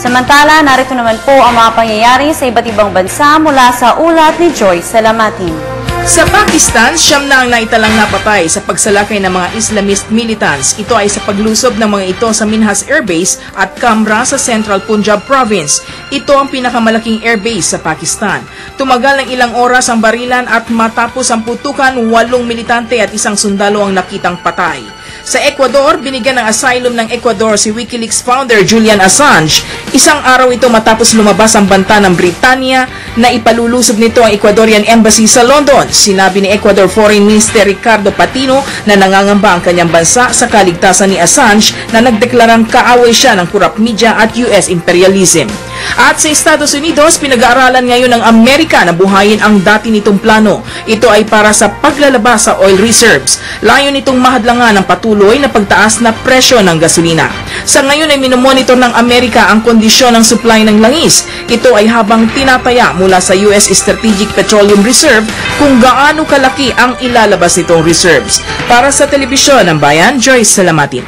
Samantala, narito naman po ang mga pangyayari sa iba't ibang bansa mula sa ulat ni Joyce Salamatin. Sa Pakistan, 9 na ang naitalang napatay sa pagsalakay ng mga Islamist militants. Ito ay sa paglusob ng mga ito sa Minhas Air Base at Kamra sa Central Punjab Province. Ito ang pinakamalaking airbase sa Pakistan. Tumagal ng ilang oras ang barilan at matapos ang putukan, 8 militante at isang sundalo ang nakitang patay. Sa Ecuador, binigyan ng asylum ng Ecuador si Wikileaks founder Julian Assange. Isang araw ito matapos lumabas ang banta ng Britanya na ipalulusob nito ang Ecuadorian Embassy sa London. Sinabi ni Ecuador Foreign Minister Ricardo Patino na nangangamba ang kanyang bansa sa kaligtasan ni Assange na nagdeklarang kaaway siya ng corrupt media at US imperialism. At sa Estados Unidos, pinag-aaralan ngayon ng Amerika na buhayin ang dati nitong plano. Ito ay para sa paglalabas sa oil reserves. Layon nitong mahadlangan ang patuloy na pagtaas na presyo ng gasolina. Sa ngayon ay minomonitor ng Amerika ang kondisyon ng supply ng langis. Ito ay habang tinataya mula sa US Strategic Petroleum Reserve kung gaano kalaki ang ilalabas nitong reserves. Para sa Telebisyon ng Bayan, Joyce Salamatin.